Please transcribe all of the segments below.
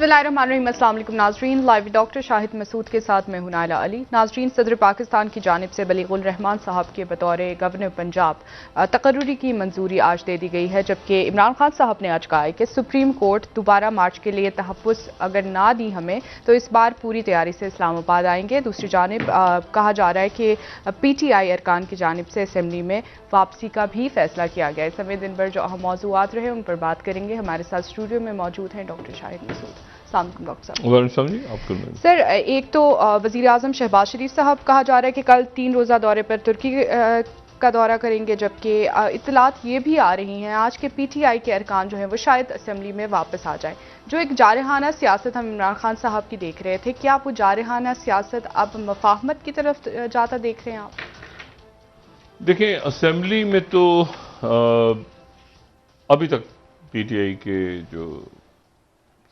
बिस्मिल्लाहिर्रहमानिर्रहीम। अस्सलाम वालेकुम नाजरीन, लाइव डॉक्टर शाहिद मसूद के साथ मैं हूं नाइला अली। नाजरीन, सदर पाकिस्तान की जानिब से बलीगुल रहमान साहब के बतौर गवर्नर पंजाब तकर्रुरी की मंजूरी आज दे दी गई है, जबकि इमरान खान साहब ने आज कहा है कि सुप्रीम कोर्ट दोबारा मार्च के लिए तहफ़्फ़ुज़ अगर ना दी हमें तो इस बार पूरी तैयारी से इस्लामाबाद आएंगे। दूसरी जानिब कहा जा रहा है कि PTI अरकान की जानिब से असम्बली में वापसी का भी फैसला किया गया है। इस समय दिन भर जो अहम मौज़ूआत रहे उन पर बात करेंगे। हमारे साथ स्टूडियो में मौजूद हैं डॉक्टर शाहिद मसूद। डॉक्टर साहब, सर, एक तो वज़ीर आज़म शहबाज शरीफ साहब कहा जा रहा है कि कल 3 रोज़ा दौरे पर तुर्की का दौरा करेंगे, जबकि इत्तलात ये भी आ रही हैं आज के PTI के अरकान जो हैं वो शायद असम्बली में वापस आ जाए। जो एक जारहाना सियासत हम इमरान खान साहब की देख रहे थे, क्या वो जारहाना सियासत अब मफाहमत की तरफ जाता देख रहे हैं आप? देखें, असम्बली में तो अभी तक PTI के जो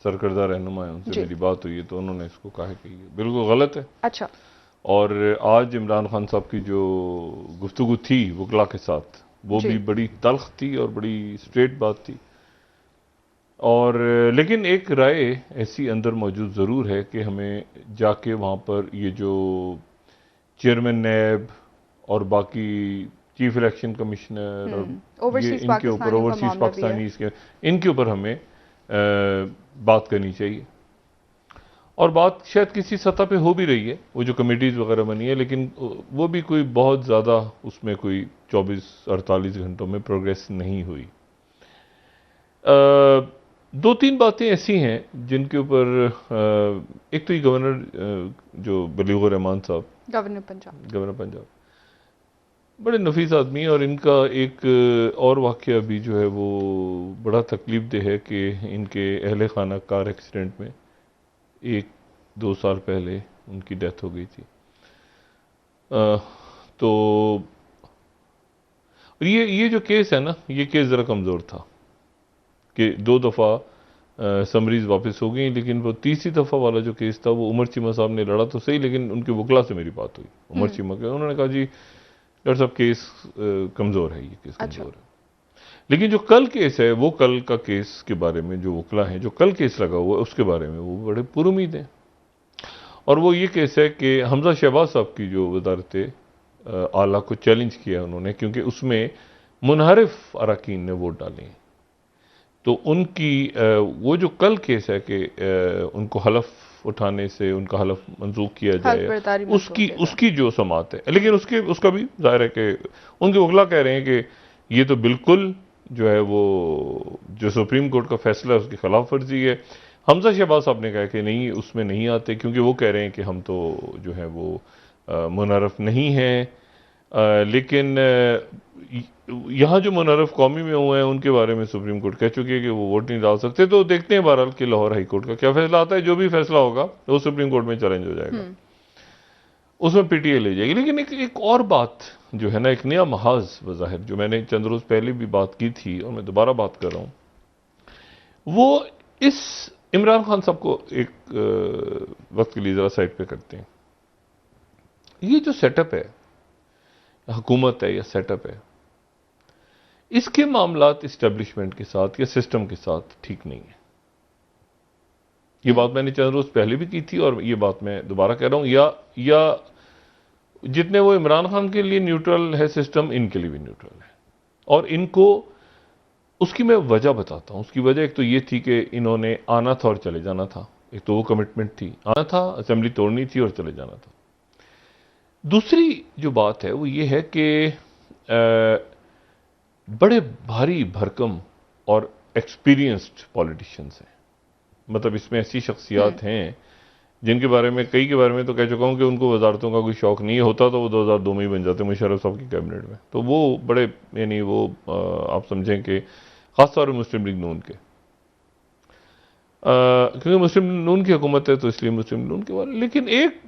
सरकर्दा रहनुमा है उनसे मेरी बात हुई है तो उन्होंने इसको कहा कि ये बिल्कुल गलत है। अच्छा। और आज इमरान खान साहब की जो गुफ्तगू थी वकला के साथ वो भी बड़ी तल्ख थी और बड़ी स्ट्रेट बात थी। और लेकिन एक राय ऐसी अंदर मौजूद ज़रूर है कि हमें जाके वहाँ पर ये जो चेयरमैन नैब और बाकी चीफ इलेक्शन कमिश्नर और ये इनके ऊपर ओवरसीज पाकिस्तानी इनके ऊपर हमें बात करनी चाहिए। और बात शायद किसी सतह पे हो भी रही है, वो जो कमेटीज वगैरह बनी है, लेकिन वो भी कोई बहुत ज़्यादा उसमें कोई 24-48 घंटों में प्रोग्रेस नहीं हुई। 2-3 बातें ऐसी हैं जिनके ऊपर एक तो ये गवर्नर जो बलीगुर रहमान साहब, गवर्नर पंजाब बड़े नफीस आदमी है और इनका एक और वाक़या भी जो है वो बड़ा तकलीफ दे है कि इनके अहले खाना कार एक्सीडेंट में 1-2 साल पहले उनकी डेथ हो गई थी। तो ये जो केस है ना, ये केस ज़रा कमज़ोर था कि 2 दफ़ा समरीज वापस हो गई, लेकिन वो तीसरी दफ़ा वाला जो केस था वो उमर चीमा साहब ने लड़ा तो सही, लेकिन उनके वकला से मेरी बात हुई उमर चीमा के, उन्होंने कहा जी डॉक्टर साहब केस कमज़ोर है, ये केस कमज़ोर है। लेकिन जो कल केस है वो कल का केस के बारे में जो वकला हैं जो कल केस लगा हुआ है उसके बारे में वो बड़े पुरुमीद हैं। और वो ये केस है कि हमजा शहबाज साहब की जो वजारत आला को चैलेंज किया उन्होंने, क्योंकि उसमें मुनहरिफ अरकान ने वोट डाले। तो उनकी वो जो कल केस है कि उनको हलफ उठाने से उनका हलफ मंसूख किया जाए, उसकी जो समात है, लेकिन उसका भी जाहिर है कि उनके वकला कह रहे हैं कि ये तो बिल्कुल जो है वो जो सुप्रीम कोर्ट का फैसला है उसकी खिलाफ वर्जी है। हमजा शहबाज साहब ने कहा कि नहीं, उसमें नहीं आते, क्योंकि वो कह रहे हैं कि हम तो जो है वो मुनहरफ नहीं हैं। लेकिन यहाँ जो मुनहरफ कौमी में हुए हैं उनके बारे में सुप्रीम कोर्ट कह चुकी है कि वो वोट नहीं डाल सकते। तो देखते हैं बहरहाल कि लाहौर हाई कोर्ट का क्या फैसला आता है। जो भी फैसला होगा वो सुप्रीम कोर्ट में चैलेंज हो जाएगा, उसमें PTI ले जाएगी। लेकिन एक और बात जो है ना, एक नया महाज बज़ाहिर जो मैंने चंद रोज पहले भी बात की थी और मैं दोबारा बात कर रहा हूँ, वो इस इमरान खान साहब को एक वक्त के लिए जरा साइड पे करते हैं। ये जो सेटअप है, हुकूमत है या सेटअप है, इसके मामलात इस्टेब्लिशमेंट के साथ या सिस्टम के साथ ठीक नहीं है। ये बात मैंने चंद रोज पहले भी की थी और ये बात मैं दोबारा कह रहा हूं। या जितने वो इमरान खान के लिए न्यूट्रल है सिस्टम, इनके लिए भी न्यूट्रल है। और इनको उसकी मैं वजह बताता हूं। उसकी वजह एक तो ये थी कि इन्होंने आना था और चले जाना था। एक तो वो कमिटमेंट थी, आना था, असेंबली तोड़नी थी और चले जाना था। दूसरी जो बात है वो ये है कि बड़े भारी भरकम और एक्सपीरियंस्ड पॉलिटिशियंस हैं। मतलब इसमें ऐसी शख्सियात हैं जिनके बारे में कई के बारे में तो कह चुका हूं कि उनको वजारतों का कोई शौक नहीं होता तो वो 2002 में ही बन जाते मुशर्रफ साहब की कैबिनेट में। तो वो बड़े, यानी वो आप समझें कि खासतौर पर मुस्लिम लीग नून के, क्योंकि मुस्लिम नून की हुकूमत है तो इसलिए मुस्लिम नून के बारे। लेकिन एक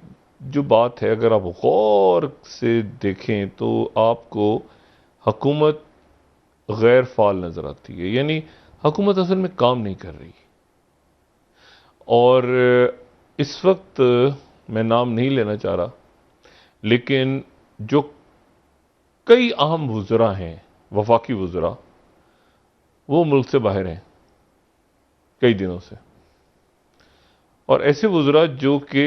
जो बात है, अगर आप गौर से देखें तो आपको हुकूमत गैर फाल नजर आती है, यानी हुकूमत असल में काम नहीं कर रही। और इस वक्त मैं नाम नहीं लेना चाह रहा, लेकिन जो कई अहम वुज़रा हैं, वफाकी वुज़रा, वो मुल्क से बाहर हैं कई दिनों से। और ऐसे वज़रा जो कि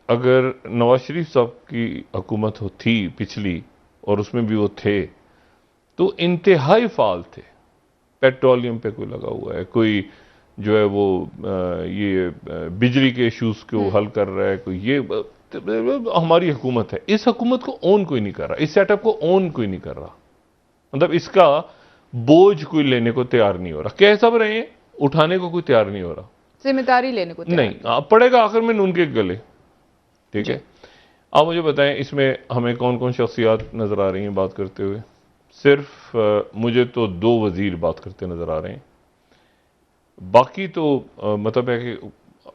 अगर नवाज शरीफ साहब की हुकूमत थी पिछली और उसमें भी वो थे तो इंतहाई फाल थे। पेट्रोलियम पे कोई लगा हुआ है, कोई जो है वो बिजली के इश्यूज को हल कर रहा है, कोई ये हमारी हुकूमत है। इस हुकूमत को ओन कोई नहीं कर रहा, इस सेटअप को ओन कोई नहीं कर रहा, मतलब इसका बोझ कोई लेने को तैयार नहीं हो रहा। कह सब रहे हैं, उठाने को कोई तैयार नहीं हो रहा, जिम्मेदारी लेने को तैयार नहीं पड़ेगा आखिर में नून के गले। ठीक है, आप मुझे बताएं इसमें हमें कौन कौन शख्सियात नजर आ रही हैं बात करते हुए? सिर्फ मुझे तो 2 वजीर बात करते नजर आ रहे हैं, बाकी तो मतलब है कि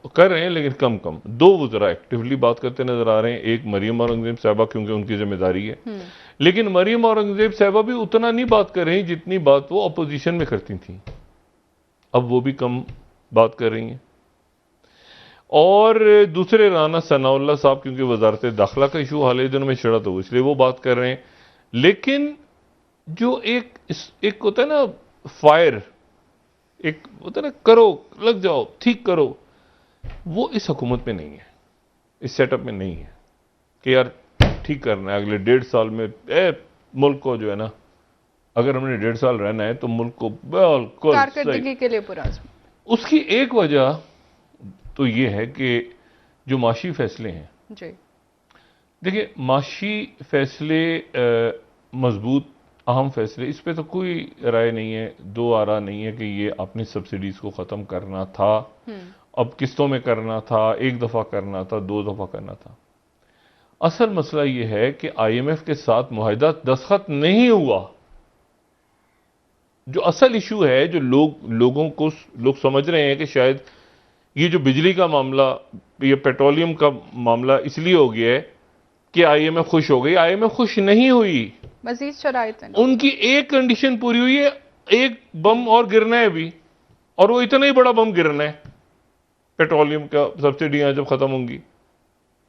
कर रहे हैं लेकिन कम कम। 2 वज़रा एक्टिवली बात करते नजर आ रहे हैं, एक मरियम औरंगजेब साहबा क्योंकि उनकी जिम्मेदारी है, लेकिन मरियम औरंगजेब साहबा भी उतना नहीं बात कर रही जितनी बात वो अपोजिशन में करती थी। अब वो भी कम बात कर रही हैं। और दूसरे राना सनाउल्लाह साहब क्योंकि वजारत दाखिला का इशू हाल ही दिनों में छिड़ा तो इसलिए वो बात कर रहे हैं। लेकिन जो एक होता है ना फायर, एक होता है ना करो लग जाओ ठीक करो, वो इस हुकूमत में नहीं है, इस सेटअप में नहीं है कि यार ठीक करना है अगले 1.5 साल में। मुल्क को जो है ना, अगर हमने 1.5 साल रहना है तो मुल्क को बिल्कुल कारकर्दगी के लिए पूरा। उसकी एक वजह तो ये है कि जो माशी फैसले हैं जी, देखिए माशी फैसले मजबूत अहम फैसले, इस पे तो कोई राय नहीं है, 2 आरा नहीं है कि ये अपनी सब्सिडीज को ख़त्म करना था, अब किस्तों में करना था, 1 दफ़ा करना था, 2 दफ़ा करना था। असल मसला ये है कि IMF के साथ मुआहिदा दस्तखत नहीं हुआ। जो असल इशू है, जो लोगों को लोग समझ रहे हैं कि शायद ये जो बिजली का मामला, ये पेट्रोलियम का मामला इसलिए हो गया है कि IMF खुश हो गई। IMF खुश नहीं हुई, मजीद शराइत है। उनकी एक कंडीशन पूरी हुई है, एक बम और गिरना है अभी, और वो इतना ही बड़ा बम गिरना है पेट्रोलियम का सब्सिडियां जब खत्म होंगी,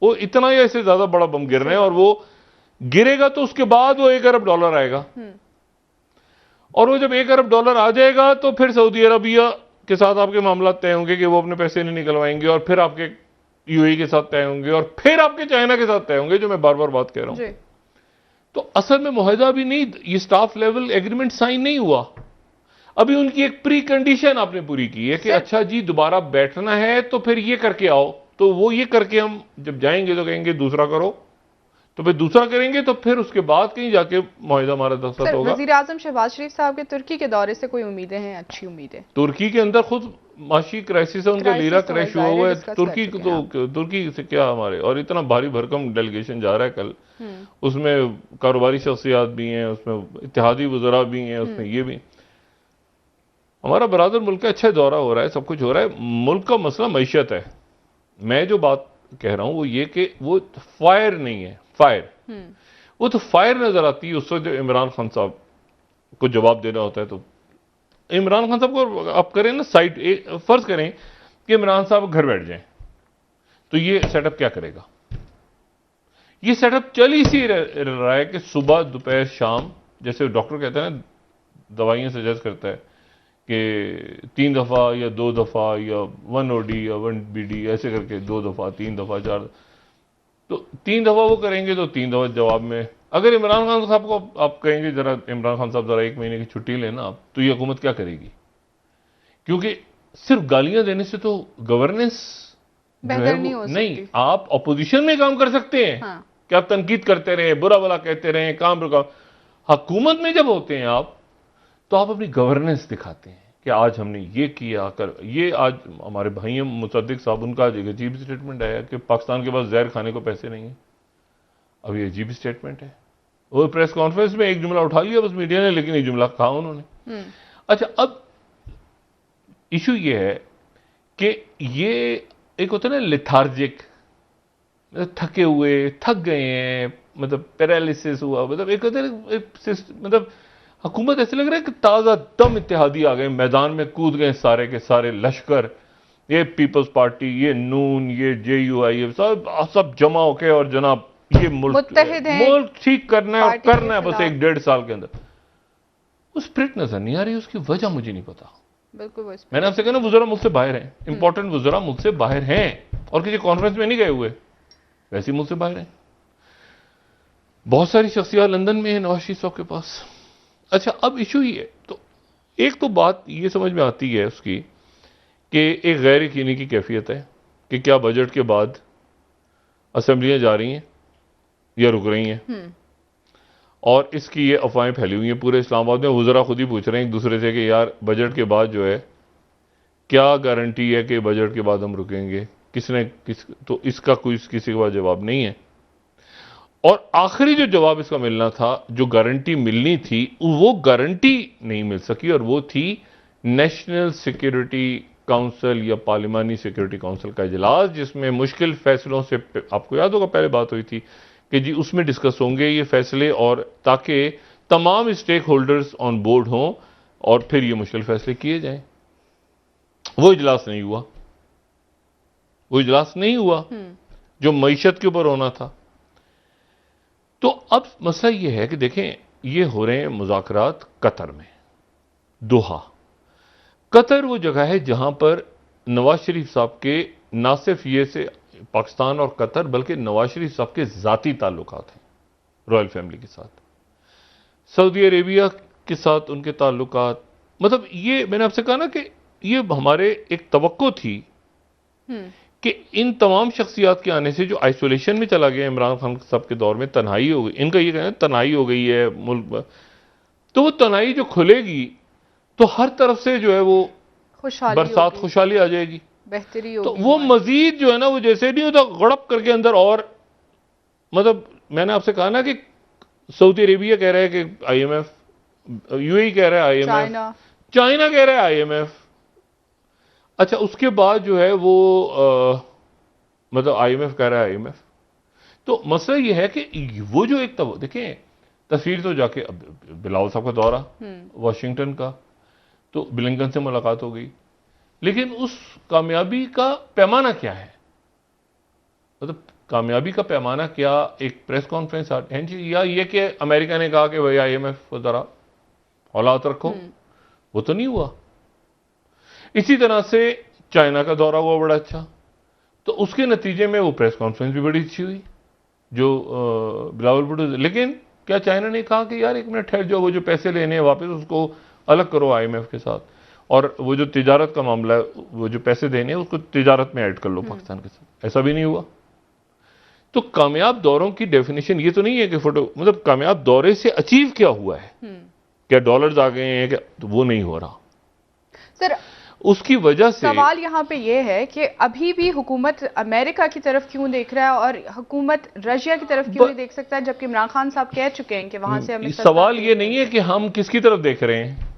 वो इतना ही ऐसे ज्यादा बड़ा बम गिरना है, और वो गिरेगा तो उसके बाद वो $1 अरब आएगा, और वो जब $1 अरब आ जाएगा तो फिर सऊदी अरबिया के साथ आपके मामला तय होंगे कि वो अपने पैसे नहीं निकलवाएंगे, और फिर आपके UAE के साथ तय होंगे, और फिर आपके चाइना के साथ तय होंगे, जो मैं बार बार बात कह रहा हूं। तो असल में मुआहिदा भी नहीं, ये स्टाफ लेवल एग्रीमेंट साइन नहीं हुआ, अभी उनकी एक प्री कंडीशन आपने पूरी की है कि अच्छा जी दोबारा बैठना है तो फिर ये करके आओ, तो वो ये करके हम जब जाएंगे तो कहेंगे दूसरा करो, तो फिर दूसरा करेंगे, तो फिर उसके बाद कहीं जाके मुआहिदा हमारा दस्तखत होगा। वज़ीर आज़म शहबाज शरीफ साहब के तुर्की के दौरे से कोई उम्मीदें हैं? अच्छी उम्मीदें? तुर्की के अंदर खुद माशी क्राइसिस है, उनका लीरा क्रैश हुआ हुआ है, तुर्की से क्या हमारे, और इतना भारी भरकम डेलीगेशन जा रहा है कल, उसमें कारोबारी शख्सियात भी हैं, उसमें इत्तेहादी वज़रा भी हैं, उसमें ये भी। हमारा बरादर मुल्क का अच्छा दौरा हो रहा है, सब कुछ हो रहा है। मुल्क का मसला मईशत है। मैं जो बात कह रहा हूं वो ये कि वो फायर नहीं है, फायर वो तो फायर नजर आती है उस वक्त जब इमरान खान साहब को जवाब देना होता है। तो इमरान खान साहब को आप करें ना साइड, फर्ज करें कि इमरान साहब घर बैठ जाएं, तो ये सेटअप क्या करेगा? ये सेटअप चल ही सी रहा है कि सुबह दोपहर शाम, जैसे डॉक्टर कहते हैं ना, दवाइयां सजेस्ट करता है कि 3 दफा या 2 दफा या 1 OD या 1 BD ऐसे करके 2 दफा 3 दफा 4, तो 3 दफा वो करेंगे तो 3 दफा जवाब में। अगर इमरान खान साहब को आप कहेंगे जरा इमरान खान साहब जरा 1 महीने की छुट्टी लेना आप, तो ये हुकूमत क्या करेगी? क्योंकि सिर्फ गालियां देने से तो गवर्नेंस बेहतर नहीं हो सकती। नहीं, आप अपोजिशन में काम कर सकते हैं। हाँ। कि आप तनकीद करते रहे, बुरा भला कहते रहे, काम रुका। हुकूमत में जब होते हैं आप, तो आप अपनी गवर्नेंस दिखाते हैं कि आज हमने ये किया कर ये। आज हमारे भाई मुसद्दिक साहब, उनका अजीब स्टेटमेंट आया कि पाकिस्तान के पास जहर खाने को पैसे नहीं है। अब ये अजीब स्टेटमेंट है, वो प्रेस कॉन्फ्रेंस में एक जुमला उठा लिया बस मीडिया ने, लेकिन ये जुमला कहा उन्होंने। अच्छा, अब इशू ये है कि ये एक होता है ना लेथार्जिक, थके हुए, थक गए हैं, मतलब पैरालिसिस हुआ, मतलब एक होता है मतलब हुकूमत ऐसे लग रहा है कि ताज़ा दम इत्तेहादी आ गए, मैदान में कूद गए सारे के सारे लश्कर, ये पीपल्स पार्टी, ये नून, ये JUI, सब जमा होके, और जनाब ये मुल्क ठीक करना है, और करना है बस 1-1.5 साल के अंदर। उस स्पिरिट नजर नहीं आ रही, उसकी वजह मुझे नहीं पता। बिल्कुल, मैंने आपसे कहा ना, वज़रा मुल्क से बाहर हैं, इंपॉर्टेंट वज़रा मुल्क से बाहर हैं, और किसी कॉन्फ्रेंस में नहीं गए हुए, वैसे ही मुंह से बाहर हैं। बहुत सारी शख्सियत लंदन में है नवाज शरीफ साहब के पास। अच्छा, अब इशू ही है, तो एक तो बात ये समझ में आती है उसकी कि एक गैर यकीनी की कैफियत है कि क्या बजट के बाद असेंबलियां जा रही हैं या रुक रही हैं, और इसकी ये अफवाहें फैली हुई हैं पूरे इस्लामाबाद में। वुज़रा खुद ही पूछ रहे हैं एक दूसरे से कि यार बजट के बाद जो है क्या गारंटी है कि बजट के बाद हम रुकेंगे, तो इसका कोई किसी के पास जवाब नहीं है। और आखिरी जो जवाब इसका मिलना था, जो गारंटी मिलनी थी, वो गारंटी नहीं मिल सकी, और वो थी नेशनल सिक्योरिटी काउंसिल या पार्लिमानी सिक्योरिटी काउंसिल का इजलास, जिसमें मुश्किल फैसलों से, आपको याद होगा पहले बात हुई थी कि जी उसमें डिस्कस होंगे ये फैसले, और ताकि तमाम स्टेक होल्डर्स ऑन बोर्ड हों और फिर ये मुश्किल फैसले किए जाएं। वो इजलास नहीं हुआ, वो इजलास नहीं हुआ जो मईशत के ऊपर होना था। तो अब मसला ये है कि देखें, ये हो रहे हैं मुज़ाकरात कतर में, दोहा। कतर वो जगह है जहां पर नवाज शरीफ साहब के ना सिर्फ ये से पाकिस्तान और कतर, बल्कि नवाज शरीफ साहब के ज़ाती ताल्लुकात हैं रॉयल फैमिली के साथ, सऊदी अरेबिया के साथ उनके ताल्लुकात। मतलब ये मैंने आपसे कहा ना कि ये हमारे एक तवक्को थी कि इन तमाम शख्सियात के आने से जो आइसोलेशन में चला गया इमरान खान साहब के दौर में, तन्हाई हो गई, इनका ये कहना है तन्हाई हो गई है मुल्क में, तो वो तन्हाई जो खुलेगी तो हर तरफ से जो है वो बरसात खुशहाली आ जाएगी, बेहतरी होगी। तो वो मजीद जो है ना, वो जैसे नहीं होता गड़प करके अंदर, और मतलब मैंने आपसे कहा ना कि सऊदी अरेबिया कह रहा है कि IMF, UAE कह रहा है IMF, चाइना कह रहा है IMF। अच्छा, उसके बाद जो है वो मतलब IMF कह रहा है IMF। तो मसला ये है कि वो जो एक तब देखें तस्वीर, तो जाके बिलावल साहब का दौरा वाशिंगटन का, तो ब्लिंकन से मुलाकात हो गई, लेकिन उस कामयाबी का पैमाना क्या है? मतलब कामयाबी का पैमाना क्या एक प्रेस कॉन्फ्रेंस है जी, या ये कि अमेरिका ने कहा कि भाई IMF जरा औलाद रखो, वो तो नहीं हुआ। इसी तरह से चाइना का दौरा हुआ बड़ा अच्छा, तो उसके नतीजे में वो प्रेस कॉन्फ्रेंस भी बड़ी अच्छी हुई जो बिलावल भुट्टो। लेकिन क्या चाइना ने कहा कि यार एक मिनट ठहर जाओ, वो जो पैसे लेने हैं वापस उसको अलग करो IMF के साथ, और वो जो तिजारत का मामला है, वो जो पैसे देने हैं उसको तिजारत में ऐड कर लो पाकिस्तान के साथ। ऐसा भी नहीं हुआ। तो कामयाब दौरों की डेफिनेशन ये तो नहीं है कि फोटो, मतलब कामयाब दौरे से अचीव क्या हुआ है, क्या डॉलर्स आ गए हैं क्या, तो वो नहीं हो रहा सर। उसकी वजह से सवाल यहाँ पे ये है कि अभी भी हुकूमत अमेरिका की तरफ क्यों देख रहा है और हुकूमत रशिया की तरफ क्यों नहीं देख सकता है, जबकि इमरान खान साहब कह चुके हैं कि वहां से हमें। सवाल ये नहीं है कि हम किसकी तरफ देख रहे हैं,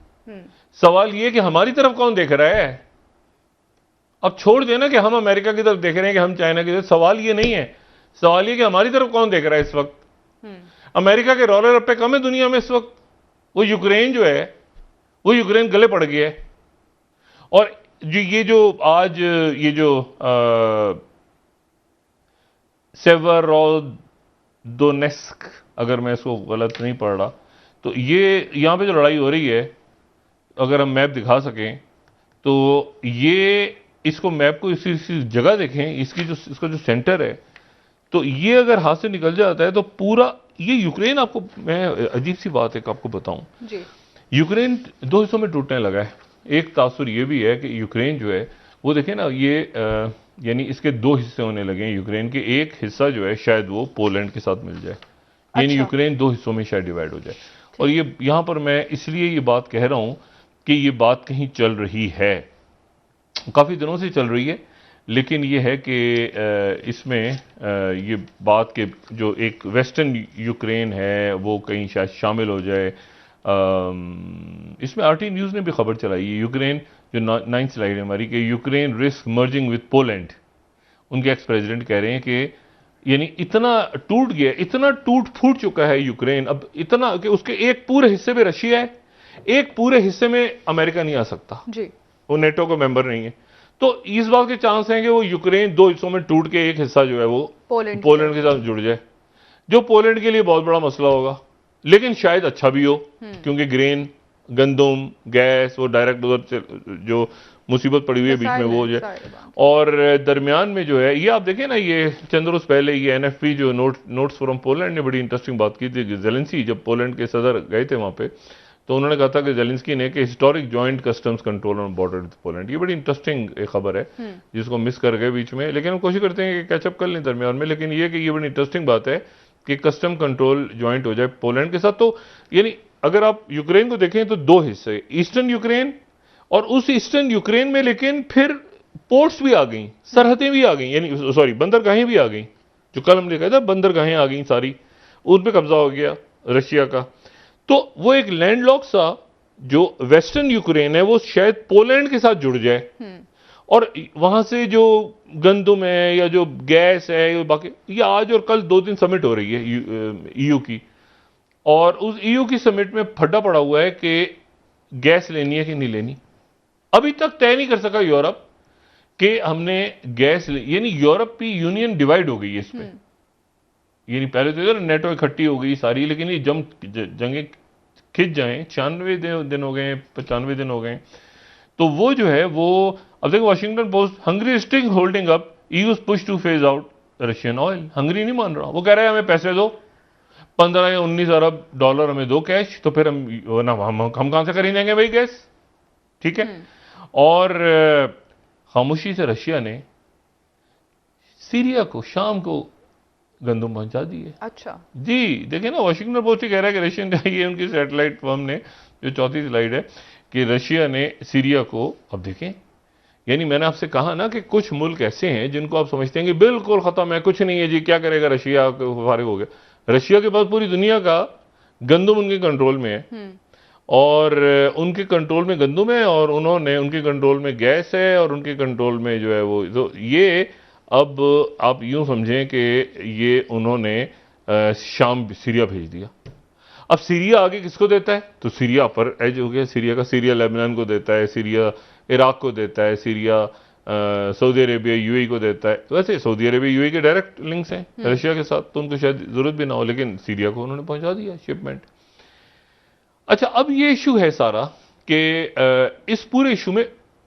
सवाल ये कि हमारी तरफ कौन देख रहा है। अब छोड़ देना कि हम अमेरिका की तरफ देख रहे हैं कि हम चाइना की तरफ, सवाल ये नहीं है। सवाल ये कि हमारी तरफ कौन देख रहा है इस वक्त। अमेरिका के रोलर रप्पे कम है दुनिया में इस वक्त। वो यूक्रेन जो है, वो यूक्रेन गले पड़ गया है। और ये जो आज ये जो सेवरोडोनेस्क, अगर मैं इसको गलत नहीं पढ़ रहा, तो ये यहां पे जो लड़ाई हो रही है, अगर हम मैप दिखा सकें तो ये, इसको मैप को इसी जगह देखें, इसका जो सेंटर है, तो ये अगर हाथ से निकल जाता है तो पूरा ये यूक्रेन, आपको मैं अजीब सी बात है आपको बताऊं जी, यूक्रेन दो हिस्सों में टूटने लगा है। एक तासुर ये भी है कि यूक्रेन जो है वो देखें ना, ये यानी इसके दो हिस्से होने लगे हैं यूक्रेन के। एक हिस्सा जो है शायद वो पोलैंड के साथ मिल जाए, यानी यूक्रेन दो हिस्सों में शायद डिवाइड हो जाए। और ये यहां पर मैं इसलिए ये बात कह रहा हूं कि ये बात कहीं चल रही है, काफी दिनों से चल रही है, लेकिन ये है कि इसमें ये बात के जो एक वेस्टर्न यूक्रेन है वो कहीं शायद शामिल हो जाए। इसमें RT न्यूज़ ने भी खबर चलाई है, यूक्रेन जो 9th स्लाइड है हमारी, कि Ukraine risk merging with Poland. उनके एक्स प्रेसिडेंट कह रहे हैं कि यानी इतना टूट गया, इतना टूट फूट चुका है यूक्रेन अब, इतना कि उसके एक पूरे हिस्से में रशिया है, एक पूरे हिस्से में अमेरिका नहीं आ सकता जी, वो नेटो का मेंबर नहीं है। तो इस बात के चांस हैं कि वो यूक्रेन दो हिस्सों में टूट के एक हिस्सा जो है वो पोलैंड के साथ जुड़ जाए, जो पोलैंड के लिए बहुत बड़ा मसला होगा, लेकिन शायद अच्छा भी हो, क्योंकि ग्रेन गंदम, गैस, वो डायरेक्ट उधर जो मुसीबत पड़ी हुई है बीच में वो जो है। और दरमियान में जो है ये आप देखें ना, ये चंद रोज पहले ये एनएफपी जो नोट्स फ्रॉम पोलैंड ने बड़ी इंटरेस्टिंग बात की थी। जेलेंस्की जब पोलैंड के सदर गए थे वहां पे, तो उन्होंने कहा था कि जेलेंस्की ने कि historic joint customs control on border with Poland. ये बड़ी इंटरेस्टिंग एक खबर है जिसको मिस कर गए बीच में, लेकिन हम कोशिश करते हैं कि कैचअप कर लें दरमियान में। लेकिन ये कि ये बड़ी इंटरेस्टिंग बात है कि कस्टम कंट्रोल ज्वाइंट हो जाए पोलैंड के साथ। तो यानी अगर आप यूक्रेन को देखें तो दो हिस्से, ईस्टर्न यूक्रेन और उस ईस्टर्न यूक्रेन में लेकिन फिर पोर्ट्स भी आ गई, सरहदें भी आ गई, यानी सॉरी बंदरगाहें भी आ गई। जो कल हमने कहा था बंदरगाहें आ गई सारी, उन पर कब्जा हो गया रशिया का। तो वो एक लैंडलॉक सा जो वेस्टर्न यूक्रेन है वो शायद पोलैंड के साथ जुड़ जाए, और वहां से जो गंदम है या जो गैस है या बाकी, ये आज और कल 2 दिन समिट हो रही है ईयू की, और उस ईयू की समिट में फड्डा पड़ा हुआ है कि गैस लेनी है कि नहीं लेनी। अभी तक तय नहीं कर सका यूरोप कि हमने गैस यानी यूरोपीय यूनियन डिवाइड हो गई है इस पे। यानी पहले तो इधर नेटो इकट्ठी हो गई सारी, लेकिन ये जंगें खिंच जाएं, 96 दिन हो गए, 95 दिन हो गए, तो वो जो है वो अब देखो Washington post, Hungary still holding up use push two phase out Russian oil. Hungary नहीं मान रहा, वो कह रहा है हमें पैसे दो, 15 या 19 अरब डॉलर हमें दो कैश, तो फिर हम कहां से खरीदेंगे भाई गैस, ठीक है। और खामोशी से रशिया ने सीरिया को, शाम को गंदम पहुंचा दी है। अच्छा जी देखिए ना, वाशिंगटन पोस्ट ही कह रहा है कि रशियन, ये उनकी सैटेलाइट फर्म ने जो चौथी स्लाइड है कि रशिया ने सीरिया को, अब देखें, यानी मैंने आपसे कहा ना कि कुछ मुल्क ऐसे हैं जिनको आप समझते हैं कि बिल्कुल खत्म है, कुछ नहीं है जी, क्या करेगा रशिया, फारिग हो गया। रशिया के पास पूरी दुनिया का गंदम उनके कंट्रोल में है, और उनके कंट्रोल में गंदम है, और उन्होंने उनके कंट्रोल में गैस है, और उनके कंट्रोल में जो है वो, तो ये अब आप यूं समझें कि ये उन्होंने शाम सीरिया भेज दिया। अब सीरिया आगे किसको देता है, तो सीरिया अपर एज हो गया सीरिया का, सीरिया लेबनान को देता है, सीरिया इराक को देता है, सीरिया सऊदी अरेबिया यूएई को देता है। वैसे सऊदी अरेबिया यूएई के डायरेक्ट लिंक्स हैं रशिया के साथ, तो उनको शायद जरूरत भी ना हो, लेकिन सीरिया को उन्होंने पहुंचा दिया शिपमेंट। अच्छा, अब ये इशू है सारा कि इस पूरे इशू में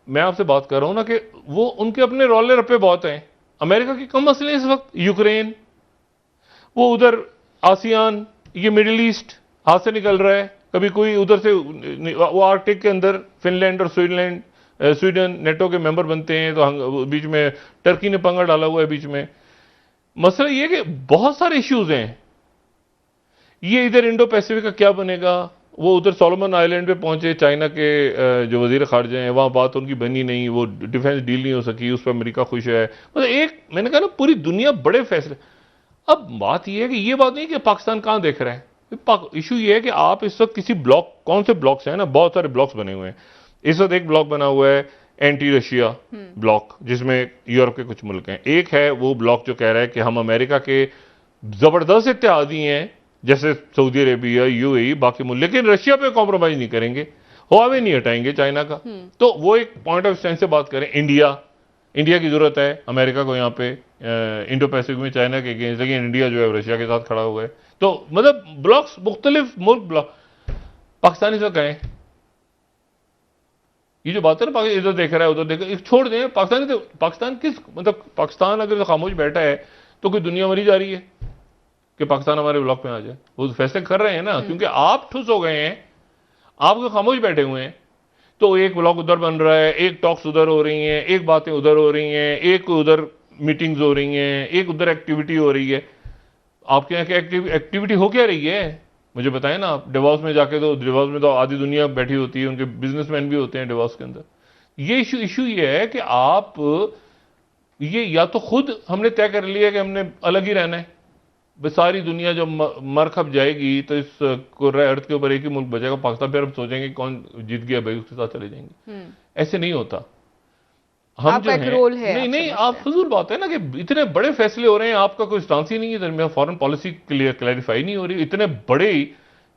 मैं आपसे बात कर रहा हूं ना कि वो उनके अपने रोले रप्पे बहुत हैं। अमेरिका के कम मसले इस वक्त, यूक्रेन, वो उधर आसियान, ये मिडिल ईस्ट हाथ से निकल रहा है। कभी कोई उधर से वो आर्कटिक के अंदर फिनलैंड और स्वीडन नेटो के मेंबर बनते हैं, तो बीच में टर्की ने पंगा डाला हुआ है बीच में। मसला ये कि बहुत सारे इश्यूज हैं। ये इधर इंडो पैसिफिक का क्या बनेगा, वो उधर सोलोमन आइलैंड पे पहुंचे, चाइना के जो वजीर खारजा हैं वहां बात उनकी बनी नहीं, वो डिफेंस डील नहीं हो सकी, उस पर अमेरिका खुश है। मतलब एक, मैंने कहा ना, पूरी दुनिया बड़े फैसले। अब बात यह है कि ये बात नहीं कि पाकिस्तान कहां देख रहा है, इशू ये है कि आप इस वक्त किसी ब्लॉक, कौन से ब्लॉक्स हैं ना, बहुत सारे ब्लॉक्स बने हुए हैं इस वक्त। एक ब्लॉक बना हुआ है एंटी रशिया ब्लॉक, जिसमें यूरोप के कुछ मुल्क हैं। एक है वो ब्लॉक जो कह रहा है कि हम अमेरिका के जबरदस्त इत्तेहादी हैं, जैसे सऊदी अरेबिया, यूएई, बाकी मुल्क, लेकिन रशिया पे कॉम्प्रोमाइज नहीं करेंगे, हुआवे नहीं हटाएंगे चाइना का। तो वो एक पॉइंट ऑफ स्टैंड से बात करें। इंडिया की जरूरत है अमेरिका को यहाँ पे इंडो पैसिफिक में चाइना के अगेंस्ट, लेकिन इंडिया जो है रशिया के साथ खड़ा हुआ है। तो मतलब ब्लॉक्स, मुख्तलिफ मुल्क ब्लॉक। पाकिस्तान इस वक्त कहें, ये जो बात है ना, इधर देख रहा है उधर देख रहा है, छोड़ दें पाकिस्तान। तो पाकिस्तान किस, मतलब पाकिस्तान अगर तो खामोश बैठा है तो कोई दुनिया मरी जा रही है कि पाकिस्तान हमारे ब्लॉक में आ जाए। वो फैसले कर रहे हैं ना, क्योंकि आप ठुस हो गए हैं, आप तो खामोश बैठे हुए हैं। तो एक ब्लॉक उधर बन रहा है, एक टॉक्स उधर हो रही हैं, एक बातें उधर हो रही हैं, एक उधर मीटिंग्स हो रही हैं, एक उधर एक्टिविटी हो रही है। आपके यहाँ की एक्टिविटी हो क्या रही है, मुझे बताएं ना आप। डिवॉर्स में जाके, तो डिवॉर्स में तो आधी दुनिया बैठी होती है, उनके बिजनेसमैन भी होते हैं डिवॉर्स के अंदर। ये इशू ये है कि आप, ये या तो खुद हमने तय कर लिया कि हमने अलग ही रहना है, सारी दुनिया जब मर खप जाएगी तो इस अर्थ के ऊपर एक ही मुल्क बचेगा पाकिस्तान, फिर हम सोचेंगे कौन जीत गया भाई, उसके साथ चले जाएंगे। ऐसे नहीं होता। हम जो है नहीं, आप फजूल बात है ना कि इतने बड़े फैसले हो रहे हैं, आपका कोई स्टांस ही नहीं है दरमियान, फॉरेन पॉलिसी क्लैरिफाई नहीं हो रही, इतने बड़े,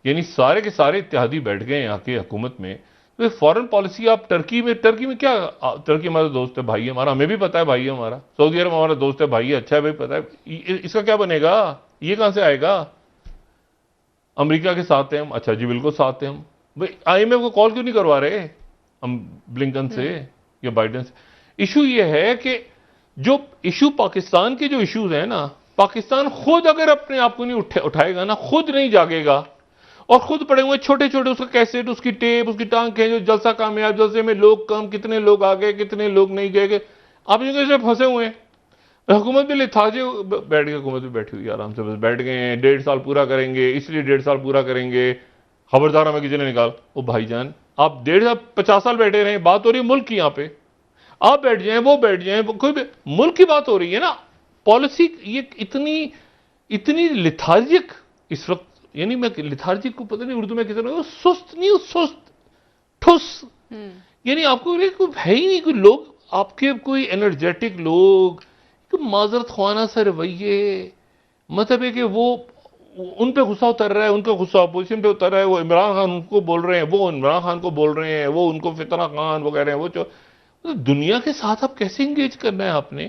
यानी सारे के सारे इत्तेहादी बैठ गए यहाँ की हुकूमत में। तो फॉरेन पॉलिसी आप टर्की में क्या, टर्की हमारा दोस्त है, भाई है हमारा, हमें भी पता है भाई है हमारा, सऊदी अरब हमारा दोस्त है, भाई है, अच्छा है भाई, पता है, इसका क्या बनेगा, ये कहां से आएगा। अमेरिका के साथ हैं हम, अच्छा जी बिल्कुल साथ हैं हम, भाई आईएमएफ को कॉल क्यों नहीं करवा रहे हम ब्लिंकन से या बाइडेन से? इशू ये है कि जो इशू पाकिस्तान के जो इश्यूज हैं ना, पाकिस्तान खुद अगर अपने आप को नहीं उठाएगा ना, खुद नहीं जागेगा और खुद पड़े हुए छोटे छोटे उसका कैसेट, उसकी टेप, उसकी टांकें, जो जलसा कामयाब, जलसे में लोग कम, कितने लोग आ गए, कितने लोग नहीं गए, आप जो कैसे फंसे हुए हैं। हुकूमत भी लिथार्जी बैठ गई, हुकूमत भी बैठी हुई है आराम से, बस बैठ गए हैं, 1.5 साल पूरा करेंगे, इसलिए 1.5 साल पूरा करेंगे, खबरदार हमें किसी ने निकाल। ओ भाईजान, आप 1.5 साल 50 साल बैठे रहे, बात हो रही है मुल्क की। यहाँ पे आप बैठ जाएं, वो बैठ जाएं, कोई भी मुल्क की बात हो रही है ना। पॉलिसी ये इतनी इतनी लिथार्जिक इस वक्त, यानी मैं लिथार्जिक को पता नहीं उर्दू में किसी ने, सुस्त नहीं, सुस्त ठुस, यानी आपको कोई है ही नहीं, कोई लोग आपके कोई एनर्जेटिक लोग, माजरत ख्वाना से रवैये, मतलब है कि वो उन पे गुस्सा उतर रहा है, उनका गुस्सा अपोजिशन पे उतर रहा है, वो इमरान खान उनको बोल रहे हैं, वो इमरान खान को बोल रहे हैं, वो उनको फितना खान वो कह रहे हैं, वो तो दुनिया के साथ आप कैसे इंगेज करना है आपने?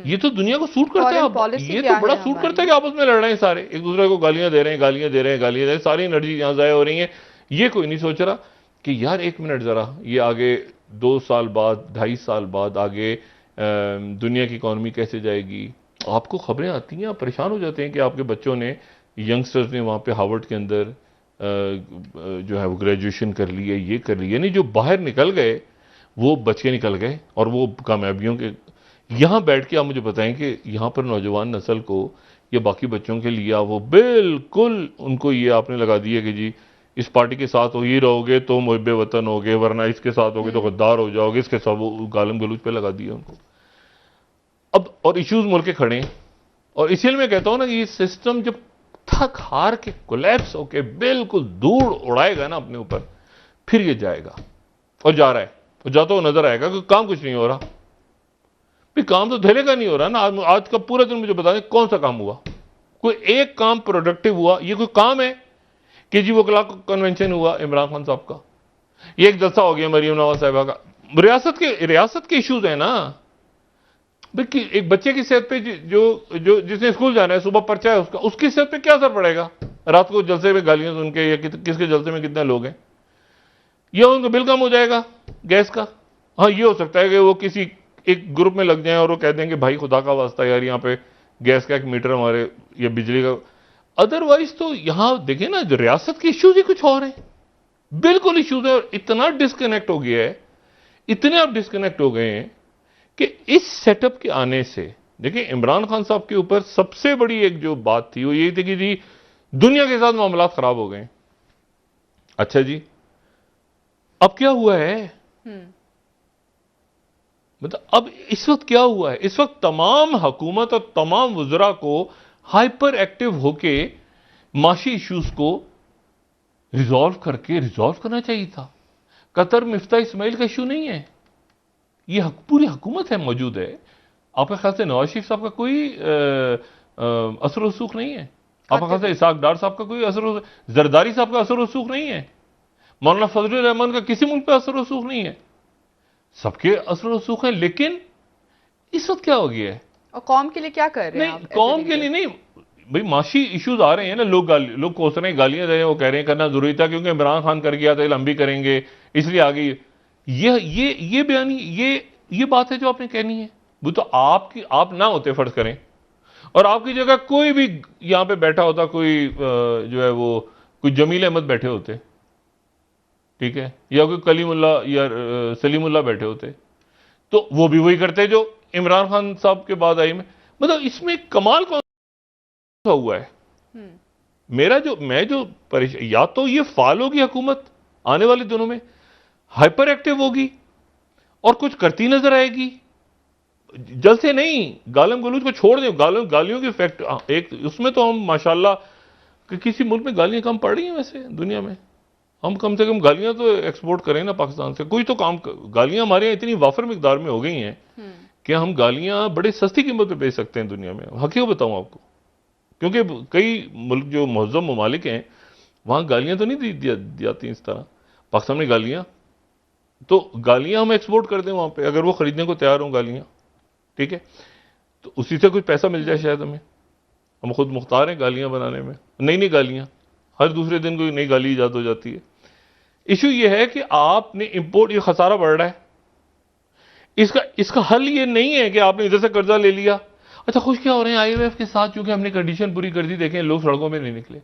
ये तो दुनिया को सूट करता है, ये तो बड़ा सूट करता है कि आपस में लड़ रहे हैं सारे, एक दूसरे को गालियां दे रहे हैं, गालियां दे रहे हैं, गालियां दे रहे हैं, सारी एनर्जी यहां जाया हो रही है। ये कोई नहीं सोच रहा कि यार एक मिनट जरा, ये आगे 2 साल बाद, 2.5 साल बाद आगे दुनिया की इकॉनमी कैसे जाएगी। आपको खबरें आती हैं, आप परेशान हो जाते हैं कि आपके बच्चों ने, यंगस्टर्स ने वहाँ पे हार्वर्ड के अंदर जो है वो ग्रेजुएशन कर ली है, ये कर ली, यानी जो बाहर निकल गए वो बच के निकल गए, और वो कामयाबियों के यहाँ बैठ के आप मुझे बताएं कि यहाँ पर नौजवान नस्ल को या बाकी बच्चों के लिए वो बिल्कुल उनको ये आपने लगा दिया कि जी इस पार्टी के साथ हो ही रहोगे तो मुहिब्बे वतन होगे, वरना इसके साथ होगे तो गद्दार हो जाओगे, इसके साथ वो गालम गलूज पे लगा दिया उनको। अब और इश्यूज मुल्क के खड़े हैं, और इसलिए मैं कहता हूं ना कि ये सिस्टम जब थक हार के कोलैप्स होके बिल्कुल धूल उड़ाएगा ना अपने ऊपर, फिर ये जाएगा, और जा रहा है, और जाता हुआ नजर आएगा कि काम कुछ नहीं हो रहा। भी काम तो धेले का नहीं हो रहा ना। आज का पूरा दिन मुझे बता दें कौन सा काम हुआ, कोई एक काम प्रोडक्टिव हुआ? ये कोई काम है कि जी वो वकला कन्वेंशन हुआ इमरान खान साहब का, ये एक जलसा हो गया मरीम नवाज साहिबा का, रियासत के इश्यूज है ना। देखिए एक बच्चे की सेहत पे जो जिसने स्कूल जाना है, सुबह पर्चा है उसका, उसकी सेहत पे क्या असर पड़ेगा? रात को जलसे में गालियां सुन के, या किसके जलसे में कितने लोग हैं, या उनका बिल कम हो जाएगा गैस का। हाँ ये हो सकता है कि वो किसी एक ग्रुप में लग जाए और वो कह देंगे भाई खुदा का वास्ता यार यहाँ पे गैस का 1 मीटर हमारे, या बिजली का। अदरवाइज तो यहां देखें ना, रियासत के इश्यूज ही कुछ और हैं, बिल्कुल इश्यूज है। और इतना डिस्कनेक्ट हो गया है, इतने आप डिस्कनेक्ट हो गए हैं कि इस सेटअप के आने से, देखिए इमरान खान साहब के ऊपर सबसे बड़ी एक जो बात थी वो ये थी कि जी दुनिया के साथ मामला खराब हो गए। अच्छा जी, अब क्या हुआ है? मतलब अब इस वक्त क्या हुआ है? इस वक्त तमाम हुकूमत और तमाम वज़रा को हाइपर एक्टिव होके माशी इश्यूज को रिजॉल्व करना चाहिए था। कतर में इफ्ता इस्माइल का इशू नहीं है, ये पूरी हुकूमत है मौजूद है। आपके ख्याल से नवाज शरीफ साहब का कोई असर रसूख नहीं है? आपके ख्याल से इसाक डार साहब का कोई असर, जरदारी साहब का असर रसूख नहीं है? मौलाना फजलुर रहमान का किसी मुल्क पे असर रसूख नहीं है? सबके असर रसूख है। लेकिन इस वक्त क्या हो गया है? और कौम के लिए क्या कर रहे हैं नहीं, कौम के लिए नहीं भाई, माशी इश्यूज आ रहे हैं ना, लोग कोस रहे हैं, गालियां दे रहे हैं, वो कह रहे हैं करना जरूरी था क्योंकि इमरान खान कर गया था, हम भी करेंगे इसलिए आ गई। ये बयानी, ये बात है जो आपने कहनी है। वो तो आप ना होते फर्ज करें, और आपकी जगह कोई भी यहां पे बैठा होता, कोई जो है वो कोई जमील अहमद बैठे होते, ठीक है, या कोई कलीमुल्ला या सलीमुल्ला बैठे होते, तो वो भी वही करते जो इमरान खान साहब के बाद आई में। मतलब इसमें कमाल कौन सा हुआ है? मैं जो परेशान, या तो ये फाल होगी हुकूमत आने वाले दिनों में, हाइपर एक्टिव होगी और कुछ करती नजर आएगी, जल से नहीं, गालम गलूज को छोड़ दें, गालियों की फैक्ट एक उसमें तो हम माशाल्लाह कि किसी मुल्क में गालियां कम पड़ रही हैं वैसे दुनिया में, हम कम से कम गालियां तो एक्सपोर्ट करें ना पाकिस्तान से, कोई तो काम। गालियां हमारे यहाँ इतनी वाफर मिकदार में हो गई हैं कि हम गालियां बड़ी सस्ती कीमत पे बेच सकते हैं दुनिया में। हकीकत बताऊं आपको, क्योंकि कई मुल्क जो मुहज़्ज़म ममालिक हैं वहां गालियां तो नहीं दी जाती इस तरह। पाकिस्तान में गालियां हम एक्सपोर्ट कर दें वहां पे, अगर वो खरीदने को तैयार हों गालियां, ठीक है, तो उसी से कुछ पैसा मिल जाए शायद हमें। हम खुद मुख्तार हैं गालियां बनाने में, नई नई गालियां, हर दूसरे दिन कोई नई गाली ईजाद हो जाती है। इशू ये है कि आपने इंपोर्ट, ये खसारा बढ़ रहा है, इसका हल ये नहीं है कि आपने इधर से कर्जा ले लिया। अच्छा, खुश क्या हो रहे हैं आईएमएफ के साथ, क्योंकि हमने कंडीशन पूरी कर दी, देखें लोग सड़कों में नहीं निकले।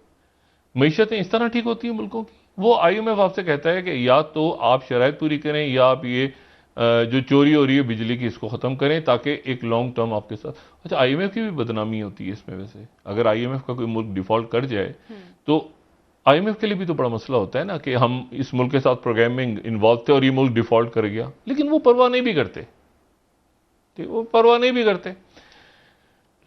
मईशतें इस तरह ठीक होती हैं मुल्कों की। वो आईएमएफ आपसे कहता है कि या तो आप शराइत पूरी करें या आप ये जो चोरी हो रही है बिजली की इसको खत्म करें, ताकि एक लॉन्ग टर्म आपके साथ। अच्छा, आईएमएफ की भी बदनामी होती है इसमें। वैसे अगर आईएमएफ का कोई मुल्क डिफॉल्ट कर जाए तो आईएमएफ के लिए भी तो बड़ा मसला होता है ना, कि हम इस मुल्क के साथ प्रोग्राम में इन्वॉल्व थे और ये मुल्क डिफॉल्ट कर गया, लेकिन वो परवाह नहीं भी करते, वो परवाह नहीं भी करते।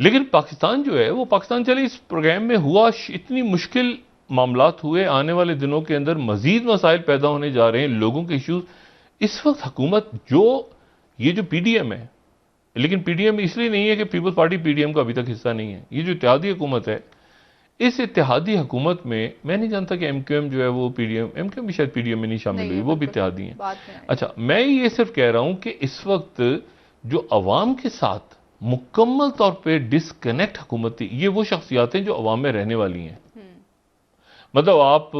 लेकिन पाकिस्तान जो है, वो पाकिस्तान चले इस प्रोग्राम में हुआ, इतनी मुश्किल मामलात हुए, आने वाले दिनों के अंदर मजीद मसाइल पैदा होने जा रहे हैं, लोगों के इश्यूज। इस वक्त हुकूमत ये जो पीडीएम है, लेकिन पीडीएम इसलिए नहीं है कि पीपल्स पार्टी पीडीएम का अभी तक हिस्सा नहीं है, ये जो इत्तेहादी हुकूमत है, इस इत्तेहादी हुकूमत में मैं नहीं जानता कि एमक्यूएम जो है वो पीडीएम, एमक्यूएम भी शायद पीडीएम में नहीं शामिल हुई, वो भी इत्तेहादी हैं। अच्छा, मैं ये सिर्फ कह रहा हूं कि इस वक्त जो अवाम के साथ मुकम्मल तौर पे डिस्कनेक्ट हुकूमत थी, ये वो शख्सियातें जो अवाम में रहने वाली हैं। मतलब आप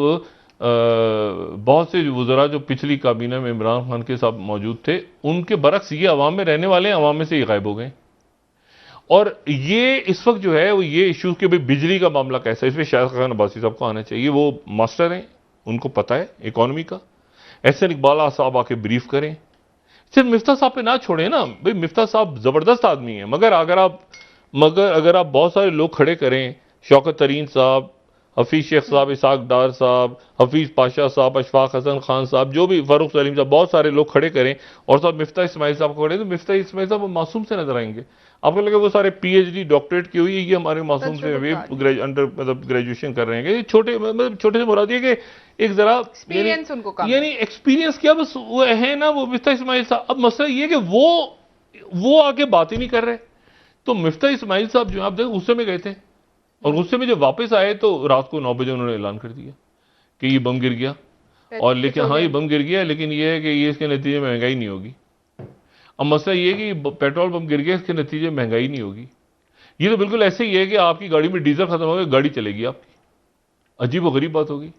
बहुत से वुज़रा जो पिछली काबीना में इमरान खान के साथ मौजूद थे, उनके बरक्स ये अवाम में रहने वाले हैं, अवाम में से ये गायब हो गए। और ये इस वक्त जो है वो ये इशू के भाई बिजली का मामला कैसा है, इसमें शायद खान अब्बासी साहब को आना चाहिए, वो मास्टर हैं, उनको पता है इकोनॉमी का। एहसन इकबाल साहब आके ब्रीफ करें, सिर्फ मिफ्ता साहब पे ना छोड़े ना भाई, मिफ्ता साहब जबरदस्त आदमी है, मगर अगर आप बहुत सारे लोग खड़े करें, शौकत तरीन साहब, हफीज शेख साहब, इसाक डार साहब, हफीज पाशा साहब, अशफाक हसन खान साहब, जो भी फारूक सलीम साहब, बहुत सारे लोग खड़े करें और साहब मिफ्ता इस्माइल साहब को खड़े, तो मिफ्ता इस्माइल साहब मासूम से नजर आएंगे। आपको लगे वो सारे पीएचडी डॉक्टरेट की हुई है, ये हमारे मासूम से अंडर मतलब ग्रेजुएशन कर रहे हैं, ये छोटे मतलब छोटे से मुराद है कि एक जरा यानी एक्सपीरियंस क्या, बस वो है ना वो मिफ्ता इस्माइल साहब। अब मसला ये कि वो आके बात ही नहीं कर रहे। तो मिफ्ता इस्माइल साहब जो आप देखें गुस्से में गए थे, और गुस्से में जब वापस आए तो रात को 9 बजे उन्होंने ऐलान कर दिया कि ये बम गिर गया, और लेकिन हाँ ये बम गिर गया, लेकिन ये है कि ये इसके नतीजे में महंगाई नहीं होगी। अब मसला ये है कि पेट्रोल बम गिर गया, इसके नतीजे में महंगाई नहीं होगी। ये तो बिल्कुल ऐसे ही है कि आपकी गाड़ी में डीजल खत्म हो गया, गाड़ी चलेगी आपकी, अजीब व गरीब बात होगी।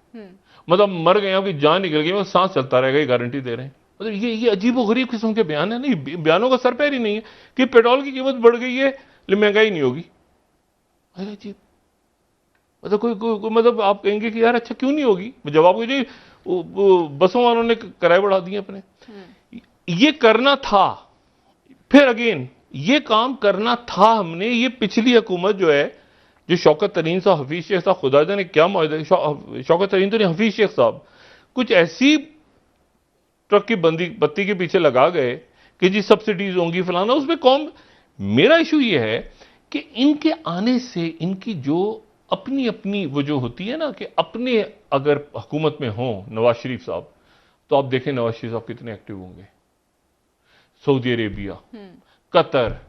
मतलब मर गए, आपकी जान निकल गई, सांस चलता रहेगा, ये गारंटी दे रहे हैं। मतलब ये अजीब व गरीब किस्म के बयान है। नहीं, बयानों का सर पैर ही नहीं है कि पेट्रोल की कीमत बढ़ गई है लेकिन महंगाई नहीं होगी। अरे अजीब, मतलब कोई मतलब आप कहेंगे कि यार अच्छा क्यों नहीं होगी, जवाब को जी बसों वालों ने किराए बढ़ा दिए अपने। ये करना था, फिर अगेन ये काम करना था हमने। ये पिछली हुकूमत जो है, जो शौकत तरीन साहब, हफीज शेख साहब, खुदा जाने क्या मौजूद, शौकत तरीन तो नहीं, हफीज शेख साहब कुछ ऐसी ट्रक की बत्ती के पीछे लगा गए कि जी सब्सिडीज होंगी फलाना, उसमें कौन। मेरा इशू ये है कि इनके आने से इनकी जो अपनी अपनी वो जो होती है ना, कि अपने अगर हुकूमत में हो नवाज शरीफ साहब, तो आप देखें नवाज शरीफ साहब कितने एक्टिव होंगे। सऊदी अरेबिया, कतर,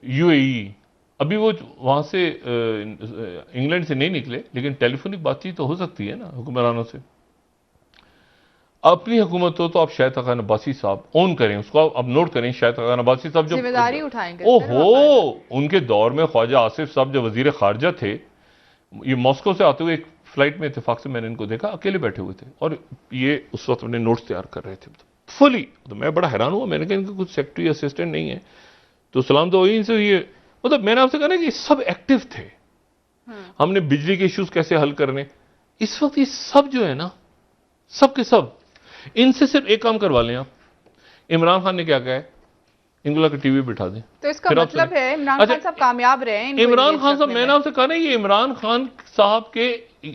यूएई, अभी वो वहां से इंग्लैंड से नहीं निकले, लेकिन टेलीफोनिक बातचीत तो हो सकती है ना हुक्मरानों से। अपनी हुकूमत हो तो आप शाहिद खान अब्बासी साहब ऑन करें उसको, अब नोट करें, शाहिद खान अब्बासी साहब जो जिम्मेदारी उठाएंगे। ओहो, उनके दौर में ख्वाजा आसिफ साहब जो वजीर खारजा थे, ये मॉस्को से आते हुए एक फ्लाइट में इत्तेफाक से मैंने इनको देखा, अकेले बैठे हुए थे और ये उस वक्त अपने नोट्स तैयार कर रहे थे फुली। तो मैं बड़ा हैरान हुआ, मैंने कहा इनके कुछ सेक्रेटरी असिस्टेंट नहीं है, तो सलाम तो इनसे ये, मतलब मैंने आपसे कहा ना कि सब एक्टिव थे। हमने बिजली के इश्यूज कैसे हल करने, इस वक्त ये सब जो है ना, सब के सब, इनसे सिर्फ एक काम करवा लें आप। इमरान खान ने क्या कहा है, इनको लगा टीवी बिठा दें, तो इसका मतलब है इमरान खान साहब कामयाब रहे। इमरान खान साहब, मैंने आपसे कहा ना, ये इमरान खान साहब के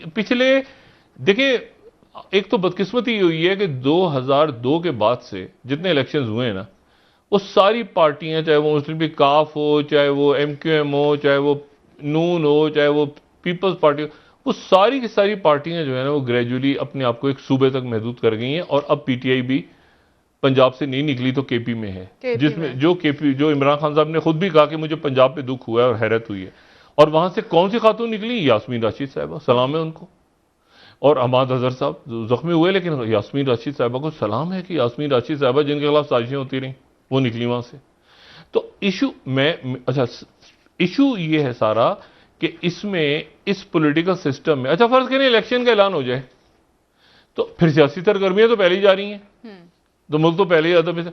पिछले, देखिए एक तो बदकिस्मती हुई है कि 2002 के बाद से जितने इलेक्शंस हुए हैं ना, वो सारी पार्टियां, चाहे वो मुस्लिम लीग काफ हो, चाहे वो एमक्यूएम हो, चाहे वो नून हो, चाहे वो पीपल्स पार्टी हो, वो सारी की सारी पार्टियां जो है ना वो ग्रेजुअली अपने आप को एक सूबे तक महदूद कर गई हैं। और अब पीटीआई भी पंजाब से नहीं निकली तो केपी में है, जिसमें जो इमरान खान साहब ने खुद भी कहा कि मुझे पंजाब पे दुख हुआ है और हैरत हुई है। और वहां से कौन सी खातून निकली, यास्मीन राशिद साहबा, सलाम है उनको। और अहमद अजहर साहब जख्मी हुए, लेकिन यास्मीन राशिद साहबा को सलाम है कि यास्मीन राशिद साहबा जिनके खिलाफ साजिशें होती रहीं वो निकली वहां से। तो इशू अच्छा, इशू ये है सारा कि इसमें इस पॉलिटिकल सिस्टम में, अच्छा फर्ज करें इलेक्शन का ऐलान हो जाए, तो फिर सियासी सरगर्मियां तो पहले ही जा रही हैं, तो मुल्क तो पहले ही आता।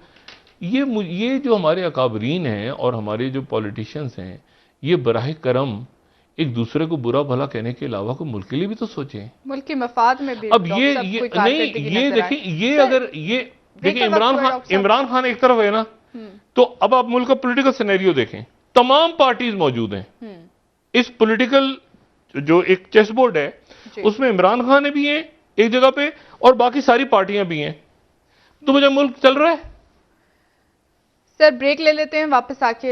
ये जो हमारे अकाबरीन हैं और हमारे जो पॉलिटिशियंस हैं, ये बराह करम एक दूसरे को बुरा भला कहने के अलावा कोई मुल्क के लिए भी तो सोचें, मुल्क के मफाद में भी। अब ये नहीं, ये देखिए, ये अगर ये देखिए इमरान खान एक तरफ है ना, तो अब आप मुल्क का पॉलिटिकल सिनेरियो देखें, तमाम पार्टीज मौजूद हैं इस पॉलिटिकल जो एक चेस बोर्ड है, उसमें इमरान खान भी हैं एक जगह पे और बाकी सारी पार्टियां भी हैं, तो मुझे मुल्क चल रहा है। सर ब्रेक ले लेते हैं, वापस आके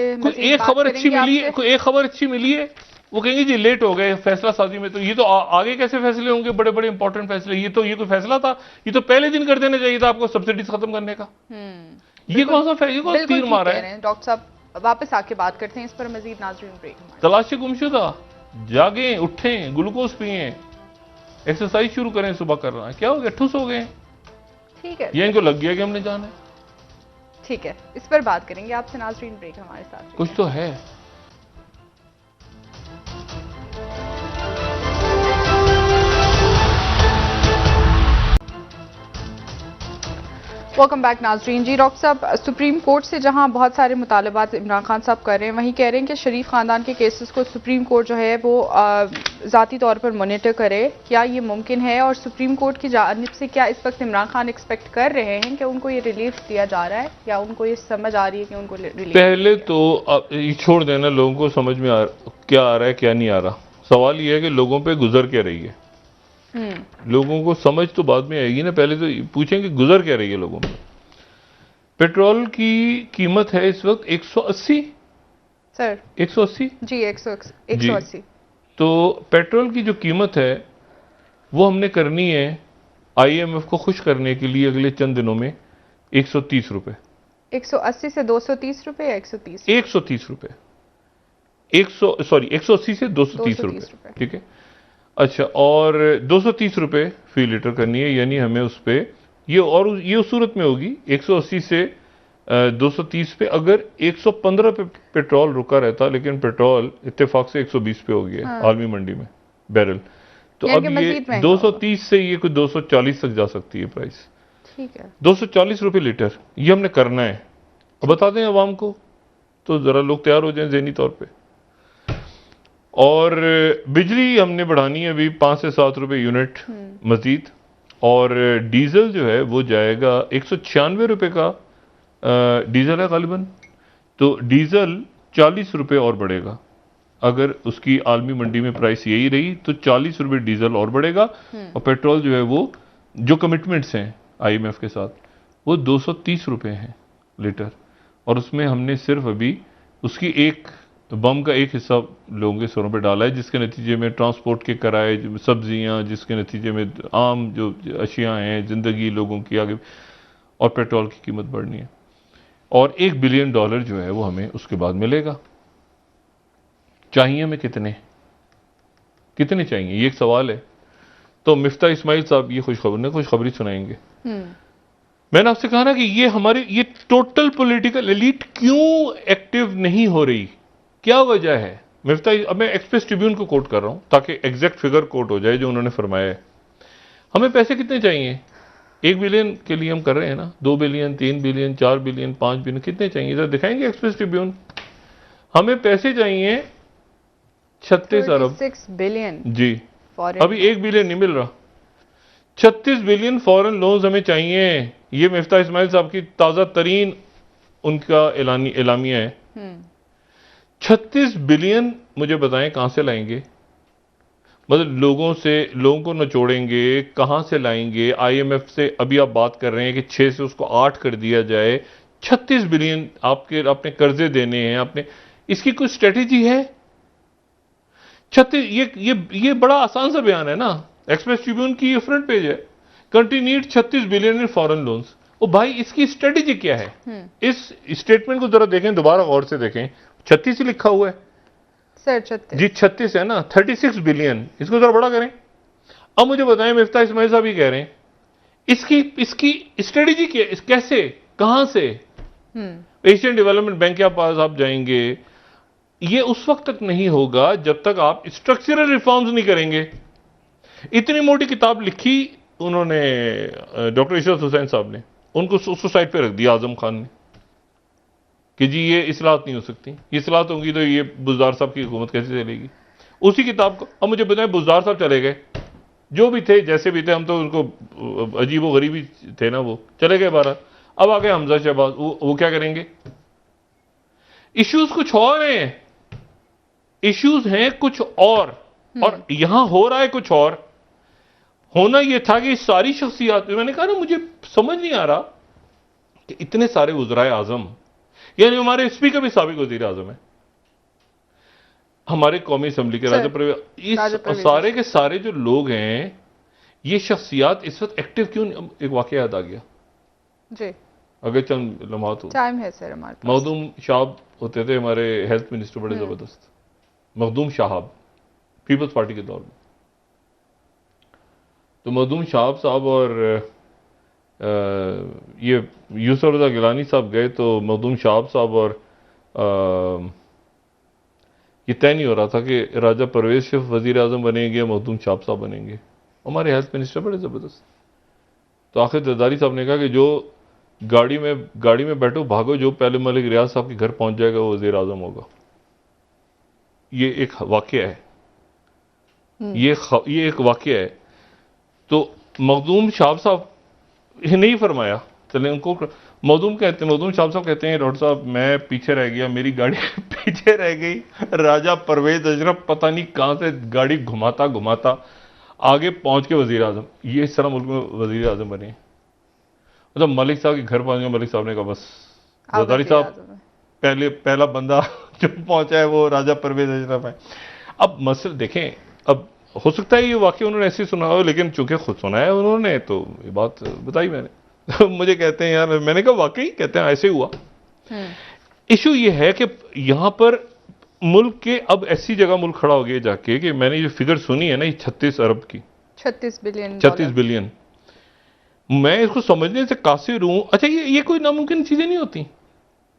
एक खबर अच्छी मिली है, कोई एक खबर अच्छी मिली है, वो कहेंगे जी लेट हो गए फैसला साजी में, तो ये तो आगे कैसे फैसले होंगे, बड़े बड़े इंपॉर्टेंट फैसले, ये कोई फैसला था, ये तो पहले दिन कर देना चाहिए था आपको सब्सिडीज खत्म करने का। ये कौन सा तीर मारा है? डॉक्टर साहब वापस आके बात करते हैं इस पर मजीद। नाज़रीन ब्रेक। तलाशी गुमशुदा, जागे उठें, ग्लूकोज पिए, एक्सरसाइज शुरू करें, सुबह कर रहा है, क्या हो गया, ठुस हो गए? ठीक है, ये इनको लग गया कि हमने जाना है। ठीक है, इस पर बात करेंगे आपसे। नाज़रीन ब्रेक हमारे साथ कुछ तो है। वेलकम बैक नाजरीन। जी डॉक्टर साहब, सुप्रीम कोर्ट से जहां बहुत सारे मुतालबात इमरान खान साहब कर रहे हैं, वहीं कह रहे हैं कि शरीफ खानदान के केसेस को सुप्रीम कोर्ट जो है वो ज़ाती तौर पर मॉनिटर करे। क्या ये मुमकिन है? और सुप्रीम कोर्ट की जानिब से क्या इस वक्त इमरान खान एक्सपेक्ट कर रहे हैं कि उनको ये रिलीफ दिया जा रहा है, या उनको ये समझ आ रही है कि उनको रिलीफ? पहले तो ये छोड़ देना, लोगों को समझ में क्या आ रहा है क्या नहीं आ रहा। सवाल ये है कि लोगों पर गुजर क्या रही है। लोगों को समझ तो बाद में आएगी ना, पहले तो पूछेंगे गुजर क्या रही है लोगों में। पेट्रोल की कीमत है इस वक्त 180 सर, 180 जी 180। तो पेट्रोल की जो कीमत है वो हमने करनी है IMF को खुश करने के लिए अगले चंद दिनों में 130 रुपए। 180 से 230 रुपए या 130? 130 रुपए। 180 से 230 रुपए, ठीक है। अच्छा, और 230 रुपए फी लीटर करनी है, यानी हमें उस पर ये उस सूरत में होगी 180 से 230 पे। अगर 115 पे पेट्रोल रुका रहता, लेकिन पेट्रोल इत्तेफाक से 120 पे हो गया आलमी मंडी में बैरल, तो अब ये 230 से ये कोई 240 तक जा सकती है प्राइस। ठीक है, 240 रुपए लीटर ये हमने करना है। अब बता दें अवाम को, तो जरा लोग तैयार हो जाएं ज़हनी तौर पे। और बिजली हमने बढ़ानी है अभी 5 से 7 रुपए यूनिट मजीद, और डीजल जो है वो जाएगा 196 रुपए का डीजल है गालिबन, तो डीजल 40 रुपए और बढ़ेगा। अगर उसकी आलमी मंडी में प्राइस यही रही तो 40 रुपए डीजल और बढ़ेगा। और पेट्रोल जो है वो जो कमिटमेंट्स हैं IMF के साथ वो 230 रुपए हैं लीटर, और उसमें हमने सिर्फ अभी उसकी एक बम का एक हिस्सा लोगों के सरों पे डाला है, जिसके नतीजे में ट्रांसपोर्ट के किराए, सब्जियां, जिसके नतीजे में आम जो अशियां हैं ज़िंदगी लोगों की आगे, और पेट्रोल की कीमत बढ़नी है। और $1 बिलियन जो है वो हमें उसके बाद मिलेगा। चाहिए हमें कितने चाहिए, ये एक सवाल है। तो मिफ्ता इस्माइल साहब ये खुशखबरी सुनाएंगे। मैंने आपसे कहा ना कि ये टोटल पॉलिटिकल एलीट क्यों एक्टिव नहीं हो रही, क्या वजह है? मिफ्ता, अब मैं एक्सप्रेस ट्रिब्यून को कोट कर रहा हूं ताकि एग्जैक्ट फिगर कोट हो जाए जो उन्होंने फरमाया है। हमें पैसे कितने चाहिए? 1 बिलियन के लिए हम कर रहे हैं ना, 2 बिलियन, 3 बिलियन, 4 बिलियन, 5 बिलियन, कितने चाहिए इधर दिखाएंगे एक्सप्रेस ट्रिब्यून। हमें पैसे चाहिए 36 अरब 6 बिलियन जी, अभी 1 बिलियन नहीं मिल रहा। 36 बिलियन फॉरेन लोन्स हमें चाहिए। ये मिफ्ता इस्माइल साहब की ताज़ा तरीन उनका एलामिया है। 36 बिलियन मुझे बताएं कहां से लाएंगे? मतलब लोगों को नचोड़ेंगे, कहां से लाएंगे? IMF से अभी आप बात कर रहे हैं कि 6 से उसको 8 कर दिया जाए। 36 बिलियन आपने कर्जे देने हैं, आपने इसकी कोई स्ट्रेटेजी है? 36 ये बड़ा आसान सा बयान है ना, एक्सप्रेस ट्रिब्यून की ये फ्रंट पेज है, country need 36 billion in foreign loans. ओ भाई, इसकी स्ट्रेटेजी क्या है? इस स्टेटमेंट को जरा देखें, दोबारा गौर से देखें। 36 ही लिखा हुआ है सर, 36 जी, 36 है ना, 36 बिलियन, इसको जरा बड़ा करें। अब मुझे बताएं, मिफ्ता इस्माइल साहब ही कह रहे हैं इसकी स्ट्रेटेजी क्या, कैसे, कहां से? एशियन डेवलपमेंट बैंक के पास आप जाएंगे, ये उस वक्त तक नहीं होगा जब तक आप स्ट्रक्चरल रिफॉर्म्स नहीं करेंगे। इतनी मोटी किताब लिखी उन्होंने डॉक्टर इशरत हुसैन साहब ने उनको सुसाइड पे रख दिया आजम खान ने कि जी ये इस्लाहत नहीं हो सकती, ये इस्लाहत होंगी तो ये बुज़दार साहब की हुकूमत कैसे चलेगी। उसी किताब को अब मुझे बताएं, बुज़दार साहब चले गए, जो भी थे जैसे भी थे, हम तो उनको अजीब व गरीबी थे ना, वो चले गए बाहर। अब आ गए हमजा शहबाज, वो क्या करेंगे? इश्यूज कुछ और हैं, इश्यूज हैं कुछ और यहां हो रहा है कुछ और। होना यह था कि सारी शख्सियात, मैंने कहा ना मुझे समझ नहीं आ रहा कि इतने सारे वज़राए आज़म, यानी हमारे स्पीकर भी साबिक वज़ीर आज़म है, हमारे कौमी असम्बली के राजा परवेज, इस सारे के सारे जो लोग हैं, ये शख्सियात इस वक्त एक्टिव क्यों नहीं? एक वाकया याद आ गया जी, अगर चंद लम्हात हो, टाइम है सर हमारे पास। मखदूम शाहब होते थे हमारे हेल्थ मिनिस्टर, बड़े जबरदस्त मखदूम शाहब, पीपल्स पार्टी के दौर में। तो मखदूम शाहब साहब और ये यूसुफ रज़ा गिलानी साहब गए, तो मखदूम शाहब साहब और ये तय नहीं हो रहा था कि राजा परवेज सिर्फ वज़ीर आज़म बनेंगे या मखदूम शाहब साहब बनेंगे, हमारे हेल्थ मिनिस्टर बड़े ज़बरदस्त। तो आखिर जरदारी साहब ने कहा कि जो गाड़ी में बैठो, भागो, जो पहले मलिक रियाज साहब के घर पहुंच जाएगा वो वज़ीर आज़म होगा। ये एक वाकया है, ये एक वाकया है। तो मखदूम शाहब साहब नहीं फरमाया, चले उनको मखदूम शाहब साहब कहते हैं, डॉक्टर साहब मैं पीछे रह गया, मेरी गाड़ी पीछे रह गई, राजा परवेज अशरफ पता नहीं कहां से गाड़ी घुमाता घुमाता आगे पहुंच के वज़ीर आज़म, ये इस तरह मुल्क में वज़ीर आज़म बने। मतलब मलिक साहब के घर पहुंच गए, मलिक साहब ने कहा बस जरदारी साहब पहला बंदा जो पहुंचा है वो राजा परवेज अशरफ है। अब मसल देखें, अब हो सकता है ये वाकई उन्होंने ऐसे सुना हो, लेकिन चूंकि खुद सुना है उन्होंने तो ये बात बताई मैंने। मुझे कहते हैं यार, मैंने कहा वाकई? कहते हैं ऐसे हुआ। इशू ये है कि यहां पर मुल्क के, अब ऐसी जगह मुल्क खड़ा हो गया जाके कि मैंने जो फिगर सुनी है ना, ये 36 अरब की, 36 बिलियन, मैं इसको समझने से कासिर हूं। अच्छा, ये कोई नामुमकिन चीजें नहीं होती,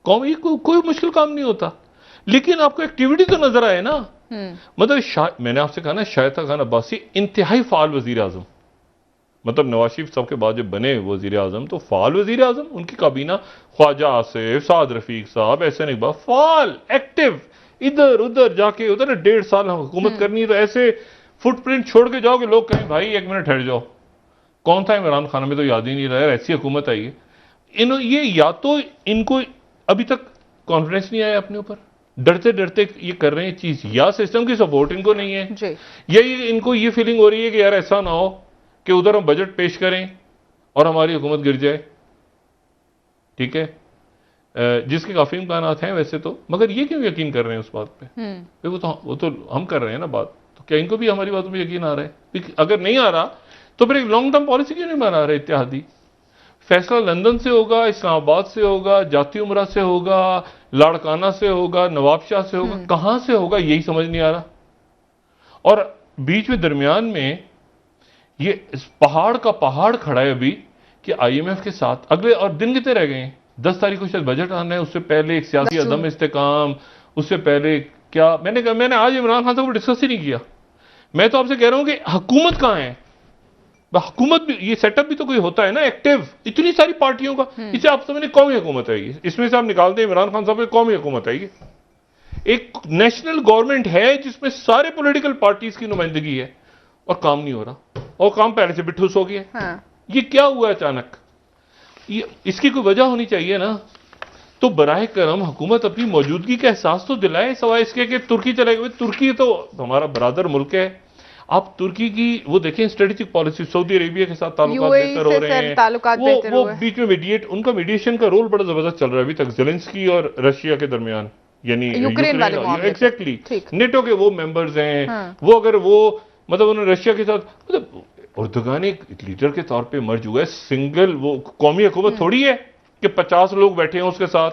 कौम ये कोई मुश्किल काम नहीं होता, लेकिन आपको एक्टिविटी तो नजर आए ना। मतलब मैंने आपसे कहा ना, शाहिद खान अब्बासी इंतहाई फाल वजीर आजम, मतलब नवाज शरीफ साहब के बाद जब बने वजीर आजम तो फाल वजीर आजम, उनकी काबीना ख्वाजा आसिफ, साद रफीक साहब, एहसन इकबाल, फाल एक्टिव, इधर उधर जाके, उधर 1.5 साल हुकूमत करनी है तो ऐसे फुटप्रिंट छोड़ के जाओ कि लोग कहें भाई 1 मिनट ठहर जाओ, कौन था इमरान खान, में तो याद ही नहीं रहा है, ऐसी हुकूमत आई है। ये या तो इनको अभी तक कॉन्फिडेंस नहीं आया अपने ऊपर, डरते डरते ये कर रहे हैं चीज, या सिस्टम की सपोर्ट इनको नहीं है जी। या इनको ये फीलिंग हो रही है कि यार ऐसा ना हो कि उधर हम बजट पेश करें और हमारी हुकूमत गिर जाए। ठीक है, जिसके काफी इम्कानात हैं वैसे तो, मगर ये क्यों यकीन कर रहे हैं उस बात पे? वो तो हम कर रहे हैं ना बात, तो क्या इनको भी हमारी बातों पर यकीन आ रहा है? अगर नहीं आ रहा तो फिर एक लॉन्ग टर्म पॉलिसी क्यों नहीं बना रहे इत्तेहादी? फैसला लंदन से होगा, इस्लामाबाद से होगा, जाती उमरा से होगा, लाड़काना से होगा, नवाबशाह से होगा, कहां से होगा यही समझ नहीं आ रहा। और बीच में दरमियान में ये पहाड़ का पहाड़ खड़ा है अभी कि IMF के साथ अगले, और दिन कितने रह गए हैं, 10 तारीख को शायद बजट आना है, उससे पहले एक सियासी अदम इस्तेकाम, उससे पहले क्या, मैंने आज इमरान खान साहब को डिस्कस ही नहीं किया। मैं तो आपसे कह रहा हूं कि हुकूमत कहां है, हुकूमत भी, ये सेटअप भी तो कोई होता है ना एक्टिव, इतनी सारी पार्टियों का, इसे आप समझने कौमी हुकूमत आएगी, इसमें से आप निकाल दें इमरान खान साहब, कौमी हुकूमत आएगी। एक नेशनल गवर्नमेंट है जिसमें सारे पॉलिटिकल पार्टीज की नुमाइंदगी है और काम नहीं हो रहा, और काम पहले से बिठूस हो गया। हाँ। ये क्या हुआ अचानक? इसकी कोई वजह होनी चाहिए ना। तो बराह करम हुकूमत अपनी मौजूदगी का एहसास तो दिलाए, सवाए इसके कि तुर्की चले गए। तुर्की तो हमारा बरादर मुल्क है, आप तुर्की की वो देखें स्ट्रेटेजिक पॉलिसी, सऊदी अरेबिया के साथ ताल्लुकात बेहतर हो रहे हैं, वो बीच में मीडिएट, उनका मीडिएशन का रोल बड़ा जबरदस्त चल रहा है अभी तक ज़ेलेंस्की और रशिया के दरमियान, यानी यूक्रेन एग्जैक्टली नेटो के वो मेंबर्स हैं। वो अगर वो मतलब उन्होंने रशिया के साथ, मतलब उर्दुगान एक लीडर के तौर पे मर्ज हुआ है, सिंगल वो कौमी हुकूमत थोड़ी है कि 50 लोग बैठे हैं उसके साथ,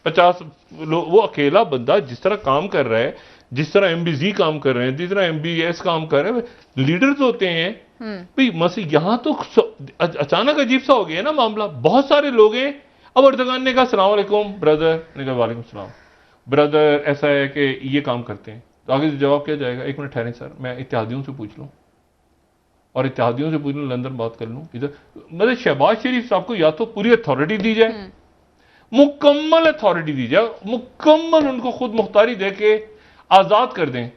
50 लोग, वो अकेला बंदा जिस तरह काम कर रहा है, जिस तरह MBZ काम कर रहे हैं, जिस तरह MBS काम कर रहे हैं, लीडर्स होते हैं भाई। मसी यहां तो अचानक अजीब सा हो गया ना मामला, बहुत सारे लोग हैं। अब अर्दगान ने कहा अस्सलाम वालेकुम ब्रदर, ने कहा वालेकुम सलाम ब्रदर, ऐसा है कि ये काम करते हैं, तो आगे जवाब क्या जाएगा? 1 मिनट ठहरें सर, मैं इत्तेहादियों से पूछ लूं। और इत्तेहादियों से पूरी लंदन बात कर लूं इधर, मतलब शहबाज शरीफ साहब को या तो पूरी अथॉरिटी दी जाए, मुकम्मल अथॉरिटी दी जाए, मुकम्मल उनको खुद मुख्तारी दे के आजाद कर दें।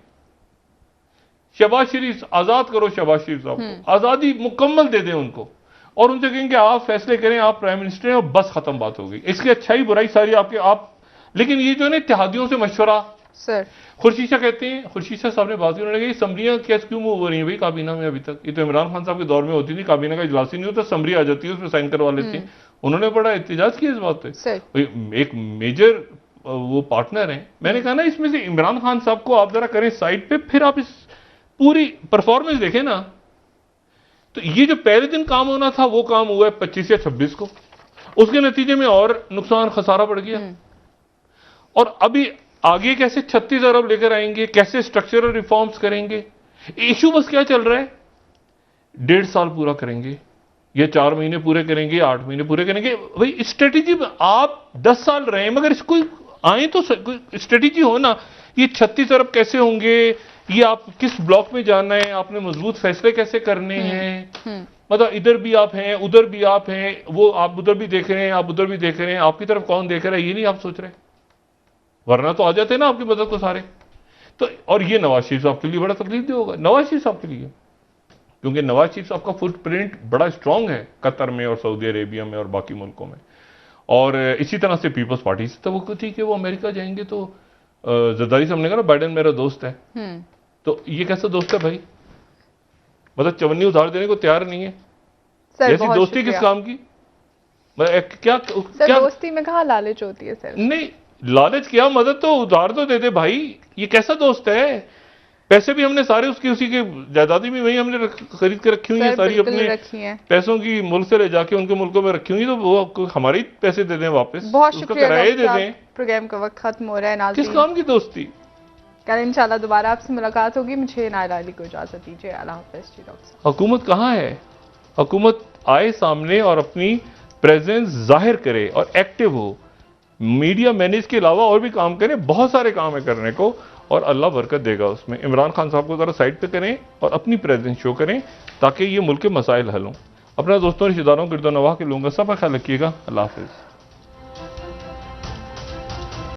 शहबाज शरीफ आजाद करो, शहबाज शरीफ साहब को आजादी मुकम्मल दे दें उनको, और उनसे कहेंगे आप फैसले करें, आप प्राइम मिनिस्टर हैं, और बस खत्म बात हो गई। इसकी अच्छाई बुराई सारी आपके आप। लेकिन ये जो है ना इत्तेहादियों से मशवरा, सर खुर्शीशा कहते हैं, खुर्शीशा साहब ने बात की, उन्होंने कहा असम्बलियां कैसे क्यों मूव हो रही है भाई काबीना में अभी तक? ये तो इमरान खान साहब के दौर में होती थी, काबीना का इजलास ही नहीं होता, असम्बली आ जाती है, उसमें साइन करवा लेते हैं। उन्होंने बड़ा एहतजाज किया इस बात पे, एक मेजर वो पार्टनर है। मैंने कहा ना इसमें से इमरान खान साहब को आप जरा करें साइड पे, फिर आप इस पूरी परफॉर्मेंस देखें ना, तो ये जो पहले दिन काम होना था वो काम हुआ है 25 या 26 को, उसके नतीजे में और नुकसान खसारा बढ़ गया। और अभी आगे कैसे 36 अरब लेकर आएंगे, कैसे स्ट्रक्चरल रिफॉर्म्स करेंगे, इशू बस क्या चल रहा है, 1.5 साल पूरा करेंगे या 4 महीने पूरे करेंगे, 8 महीने पूरे करेंगे। भाई स्ट्रेटेजी में आप 10 साल रहे, मगर इसको आए तो स्ट्रेटेजी हो ना। ये 36 अरब कैसे होंगे, ये आप किस ब्लॉक में जाना है, आपने मजबूत फैसले कैसे करने हैं, मतलब इधर भी आप हैं, उधर भी आप हैं, वो आप उधर भी देख रहे हैं, आप उधर भी देख रहे हैं, आपकी तरफ कौन देख रहा है ये नहीं आप सोच रहे, वरना तो आ जाते ना आपकी मदद को सारे। तो और ये नवाज शरीफ साहब के लिए बड़ा तकलीफ होगा, नवाज शरीफ साहब के लिए, क्योंकि नवाज शरीफ साहब का फुटप्रिंट बड़ा स्ट्रांग है कतर में और सऊदी अरेबिया में और बाकी मुल्कों में। और इसी तरह से पीपल्स पार्टी से तो थी कि वो अमेरिका जाएंगे, तो जरदारी साहब ने कहा बाइडेन मेरा दोस्त है, तो ये कैसा दोस्त है भाई, मतलब चवन्नी उधार देने को तैयार नहीं है। ऐसी दोस्ती किस काम की, मतलब क्या क्या दोस्ती में कहाँ लालच होती है सर? नहीं लालच क्या, मदद तो उधार तो दे दे भाई, ये कैसा दोस्त है? पैसे भी हमने सारे उसकी उसी के जायदादी में वही हमने खरीद के रखी हुई है सारी, अपने पैसों की मुल्क से ले जाके उनके मुल्कों में रखी हुई, तो वो हमारे ही पैसे दे दें वापस, उसका किराया दे दें। प्रोग्राम का वक्त खत्म हो रहा है, किस काम की दोस्ती? कल इंशाल्लाह दोबारा आपसे मुलाकात होगी। मुझे नायला अली को इजाजत दीजिए, अल्लाह हाफ़िज़ जी डॉक्टर। हुकूमत कहाँ है? हुकूमत आए सामने और अपनी प्रेजेंस जाहिर करे और एक्टिव हो, मीडिया मैनेज के अलावा और भी काम करें, बहुत सारे काम है करने को, और अल्लाह बरकत देगा उसमें। इमरान खान साहब को जरा साइड पे करें और अपनी प्रेजेंस शो करें ताकि ये मुल्क के मसाइल हल हों। अपना दोस्तों रिश्तेदारों गिरदो नवाह के लोगों का सब ख्याल रखिएगा। अल्लाह हाफ़िज़।